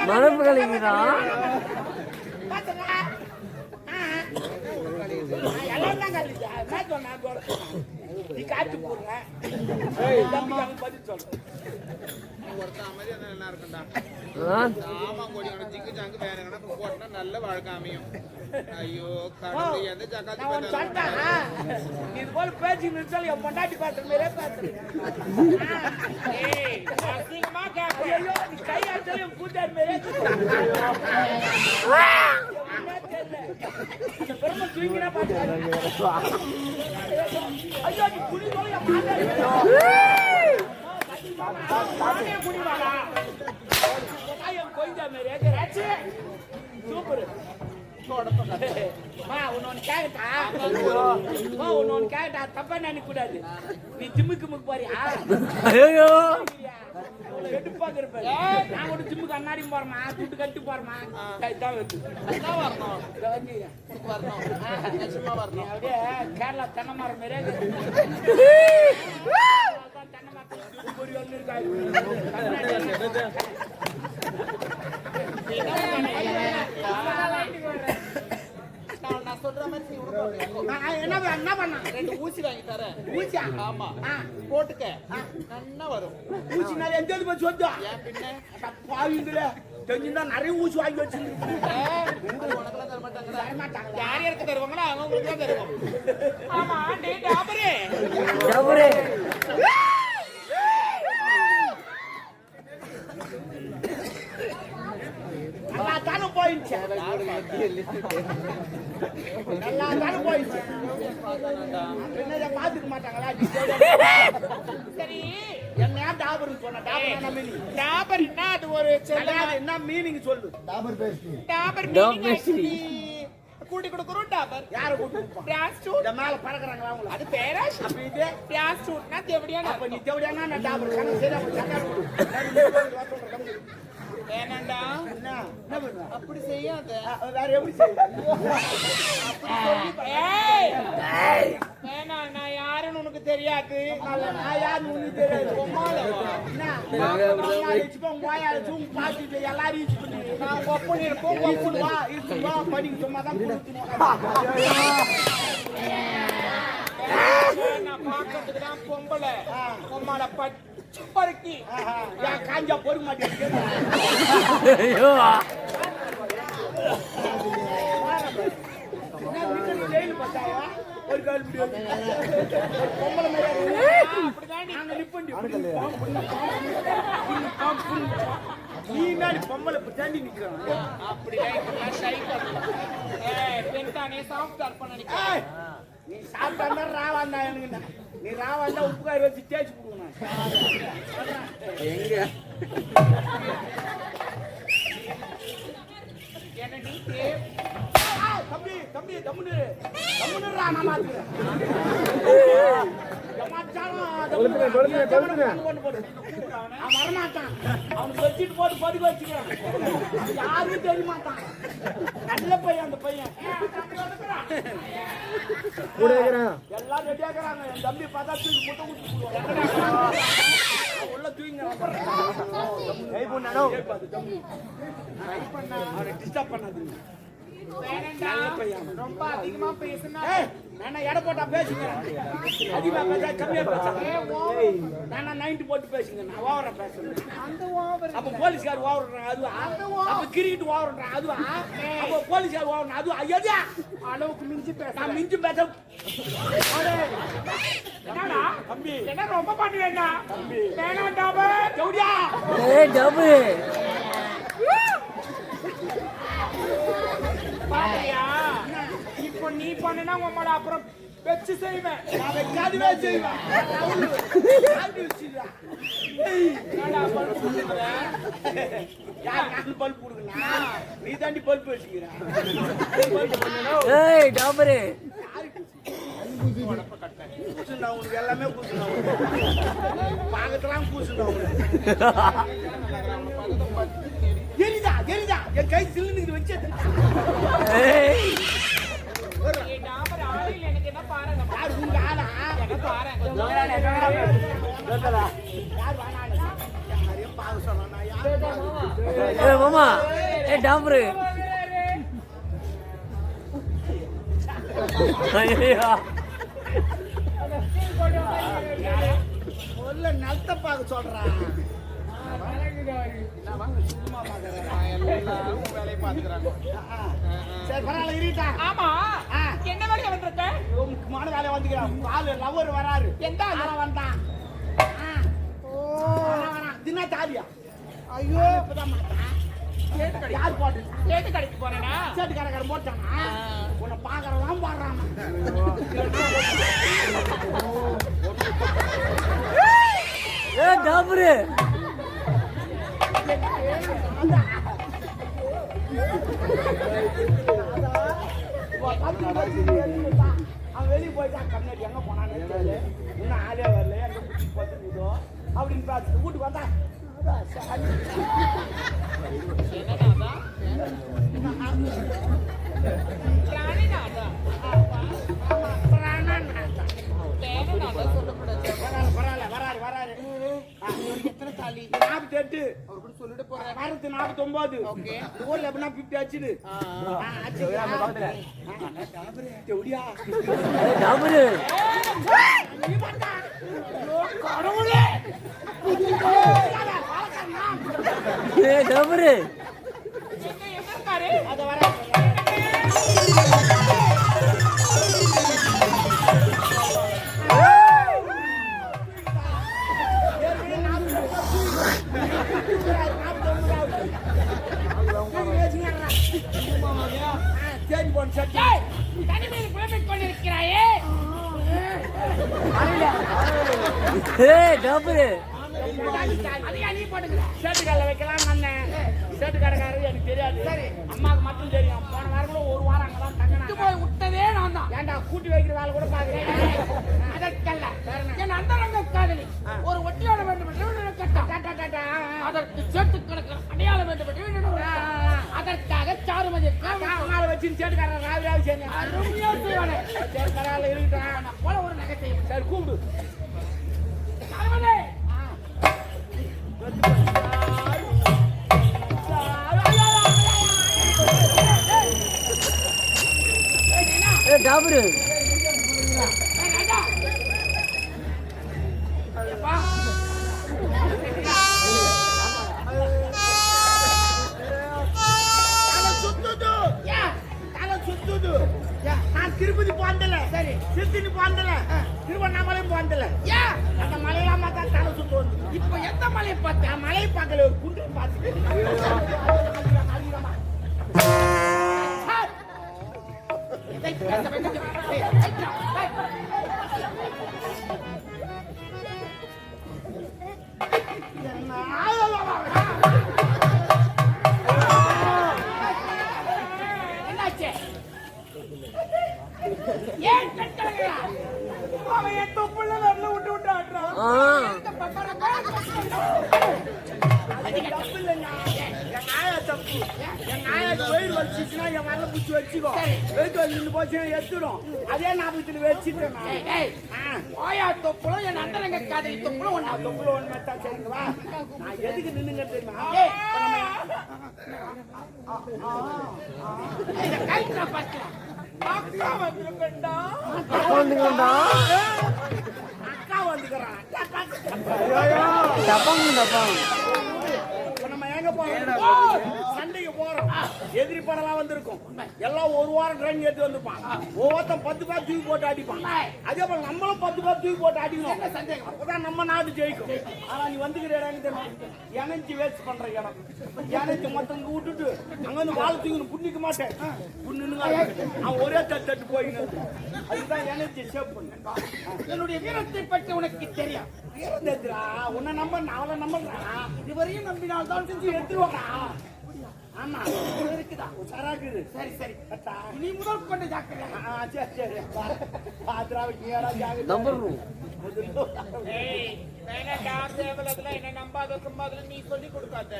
மனப்பு கலைக்குதா எல்லாம் தான் கழிச்சா நீ காட்டு போடுற பதில் சொல்ற நல்ல வாழ்க்கை அமையும். ஐயோ இது போல பேச்சு நிறுத்தல் என் பொண்டாட்டி பாத்துற மாதிரியே பேசுறேன். கையாட்டல என் கூட்டாரு மாதிரியே பெருமை தூங்கினா பாத்துறாங்க. ஐயோ நீ குடி போல குடிவாடா கொஞ்சம் மாதிரியே சூப்பர். உன்னொன்னு கேட்டா தப்பா நினைக்க கூடாது. நீ ஜிம்முக்கு முக்கு போறியா? எடுப்பாங்க இருப்பேன். நான் கூட ஜிம்முக்கு அண்ணாடி போறமா துட்டு கட்டி போறமா தான் அப்படியே கேரளா தென்னை மரம் மாதிரியே தென்னை மரத்தில் ஒரு ஒன்று இருக்காது. நான் சொல்ற மாதிரி என்ன பண்ண 2 ஊசி வாங்கி தரேன். ஊசியா? ஆமா போட்டுக்க நல்லா வரும். ஊசி நிறைய எந்த போய் சொல்லுதா? ஏன் பின்ன பாவிங்கள தெரிஞ்சுன்னா நிறைய ஊசி வாங்கி வச்சிருக்கேன். உனக்கெல்லாம் தர மாட்டாங்க. யார் யாருக்கு தருவாங்களோ அவங்களுக்கு தான் தருவோம். ஆமா டாபரே நல்லா தானே போயிடுச்சு. நல்லா தானே போயிடுச்சு. என்னதை பாத்துக்க மாட்டாங்களா? சரி என்ன டாபர்னு சொன்ன டாபர்னா அது ஒரு என்ன மீனிங் சொல்லு. டாபர் கூட்டி கொடுக்குறோம். டாபர் யார கூட்டி பிராஸ்டூட் இந்த மேல பறக்குறாங்களா அவங்க? அது பேராஷ். அப்ப இது பிராஸ்டூட்னா தேவடியானா? அப்ப நீ தேவடியானா நான் டாபர் கணக்கு சரியா வேணாண்டா. என்ன பண்ணுவ? அப்படி செய்யாத. வேற எப்படி செய்ய? வேணா நான் யாருன்னு உனக்கு தெரியாது. நான் யாருன்னு உனக்கு தெரியாது. பாத்துட்டு எல்லாரும் நான் ஒப்பனி இருப்போம் படிக்க சும்மாதான் நான் பாக்கிறதுக்கு தான் பொம்பளை பொம்மால பறிக்கி காஞ்சா பொறு மாட்டேன். ஒரு பொம்பளை நீ பொம்பளை தாண்டி நிக்கிறான். நீ சாப்பிட்டா ராவாந்தா எனக்கு. நீ ராவாந்தா உப்புக்காரி வச்சு தேய்ச்சி கொடுக்கணும். எங்க தம்பி தம்பி தம்முன்னு நான் மாத்துறேன். வரமாட்டான். அவனுக்கு வச்சுட்டு போட்டு படுக்க வச்சுக்கிறான். யாருக்கும் தெரிய மாட்டான். நல்ல பையன் அந்த பையன். எல்லாம் ரெடியா இருக்கிறாங்க. என் தம்பி பார்த்தா தூக்கி முட்டை குடிச்சு உள்ள தூங்க டிஸ்டர்ப் பண்ணாதீங்க. ரொம்ப அதிகமா பேசுனா எடை போட்டா பேசுகிறேன். அதிகமா பேச கம்மியா பேசுறேன். நான் 90 போட்டு பேசுங்க. நான் ஓவரா பேசுறேன். அப்ப போலீஸ்கார் ஓவர்றான் அதுவா? அப்ப கிரிக்கெட் ஓவர்றான் அதுவா? அப்ப போலீஸ்கார் ஓவர்றான் அதுவா? ஐயா அளவுக்கு மிஞ்சி பேச நான் மிஞ்சி பேச என்னடா தம்பி என்ன ரொம்ப பண்ணுவேண்டா தம்பி? வேணாம் டாபர் ஜவுடியா டபு பாத்தியா? இப்போ நீ பண்ணனா உங்களோட அப்புறம் வெச்சு செய்வேன். நான் வைக்காதவே செய்வேன். பல்ப் கொடுக்கணும். நீ தாண்டி பல்ப் வச்சுக்கிறேன். உனக்கு எல்லாமே பூசுனா பாக்கத்தெல்லாம் பூசுனா எரிதா எரிதா என் கை சில்லுன்னு வச்சது. எனக்கு என்ன பாருங்க உங்க ஆளா பாரேன் யார் வேணான்னு யாரையும் பார்க்க சொன்னா யார் ஏ மாமா ஏ டாம்பரு ஐயா முதல்ல நலத்தை பார்க்க சொல்றான் வேலையை பாத்துக்கிறாங்க சரி பரவாயில்ல இருட்டா ஆமா என்ன வேலையை வந்திருக்க முக்கியமான வேலையை வந்துக்கிறான் பால் லவர் வராரு எந்த ஆள வந்தான் தினா தாலியா ஐயோ இப்பதான் மாட்டான் யார் போட்டு சேட்டு கடைக்கு போறேனா சேட்டு கடைக்காரன் போட்டானா உன்னை பாக்குறதான் பாடுறான் ஏ டாம்பரு அவன் வெளியே போயிட்டான் கண்ணாடி எங்க போனான்னு தெரியல இன்னும் ஆளே வரல எங்க குச்சி பார்த்துதோ அப்படின்னு பார்த்துட்டு வீட்டுக்கு வந்தா வராரு வராரு எத்தனை தாலி 48 சொல்லிட்டு போறேன் 49 ஊர்ல எப்படின்னா 50 அச்சுடு எப்படியா டாம்பரு கடவுளே ஏ டாம்பரு அத வர ஏ டாம்பரு சேட்டுக்காரில் வைக்கலாம் அண்ணன் சேட்டுக்காரக்காரரு எனக்கு தெரியாது அம்மாவுக்கு மட்டும் தெரியும் போன வாரம் கூட ஒரு வாரம் அங்கதான் தங்கினாங்க போய் விட்டதே நான் தான் ஏன்டா கூட்டி வைக்கிற வேலை கூட பாக்குறேன் அதற்கல்ல என் அந்தரங்க காதலி ஒரு ஒட்டியாட வேண்டும் என்று கேட்டான் அதற்கு சேட்டு கணக்கு அடையாளம் வேண்டும் என்று அதற்காக சாருமதி அம்மாவை வச்சு சேட்டுக்காரர் ராவி ராவி செஞ்சேன் அருமையா செய்வானே சேட்டுக்காரால இருக்கிட்டான் போல ஒரு நகை செய்யும் சரி கூப்பிடு சாருமதி ஏ டாம்பரு நான் திருப்பதி போந்தல சரி சித்தினி போந்தல திருவண்ணாமலையும் போந்தல அந்த மலையெல்லாம் பார்த்தா தலை சுத்து வந்து இப்ப எந்த மலையை பார்த்தேன் மலையை பார்க்கல ஒரு குண்டு பார்த்து என்னாச்சு ஏன் கட்டளா அவன் என் தொப்புள்ள வரல விட்டு விட்டு ஆடுறான் தப்பு இல்லைங்க என் நாயா தப்பு என் நாயாக்கு வெயில் வச்சுச்சுன்னா என் வரல பிடிச்சி வச்சுக்கோ வெயிட் வந்து போச்சுன்னா எடுத்துடும் அதே ஞாபகத்துல வச்சுட்டேன் ஆயா தொப்புளும் என் அண்ணனுங்க காதலி தொப்புளும் ஒண்ணா தொப்புல ஒன்று மட்டும் சரிங்களா நான் எதுக்கு நின்னுங்க தெரியுமா இந்த கைக்கு நான் பார்க்கலாம் அக்கா வந்துருக்கா வந்துங்கடா அக்கா வந்துக்கிறான் டப்பாங்க டப்பாங்க நம்ம எங்க போறோம் சண்டைக்கு போறோம் எதிரி படலாம் வந்திருக்கும் எல்லாம் ஒரு வாரம் ட்ரெயின் ஏற்றி வந்திருப்பான் ஒவ்வொருத்தன் 10 பேர் தூக்கி போட்டு அடிப்பான் அதே போல நம்மளும் 10 பேர் தூக்கி போட்டு அடிக்கணும் அப்பதான் நம்ம நாடு ஜெயிக்கும் ஆனா நீ வந்துக்கிற இடம் எனர்ஜி வேஸ்ட் பண்ற இடம் எனர்ஜி மொத்தம் இங்க விட்டுட்டு அங்க வந்து வாழ் தூக்கணும் புண்ணிக்க மாட்டேன் அவன் ஒரே தட்டு போயின்னு அதுதான் எனர்ஜி சேவ் பண்ண என்னுடைய வீரத்தை பற்றி உனக்கு தெரியும் வீரம் தெரியுறா உன்னை நம்ப நான் அவளை நம்புறேன் இதுவரையும் நம்பினால் தான் செஞ்சு எடுத்துருவாங்க ஆமா இருக்குதா சராக்குது சரி சரி கட்டா நீ முதல் கொண்டு ஜாக்கிரதை சரி சரி பாத்ராவுக்கு யாரா ஜாகிரதை நம்பர் என்ன நம்பாத கும்பாத நீ சொல்லி கொடுக்காத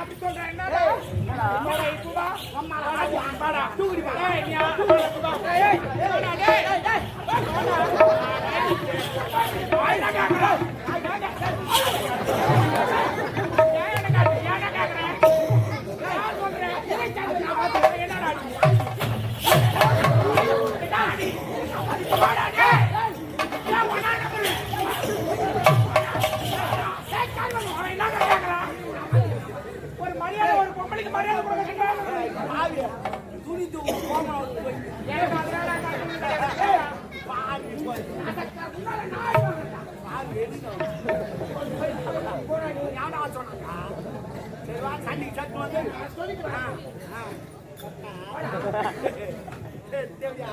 அப்படி சொல்றேன் வாடா தூக்கிட்டு வா. ஏய் நீ ஏய் ஏய் வாடா டேய் டேய் வாடா கேக்குறா ஒரு மரியாதை ஒரு பொம்பளைக்கு மரியாதை கொடுக்க ஆவியா, துணி தூக்கு, கோமணம் அவுத்து போய். பாவி போய். பாவி எதுக்கு? யாரா சொன்னாங்க? சரி வா, சண்டைக்கு சட்டு வந்து. தேவையா?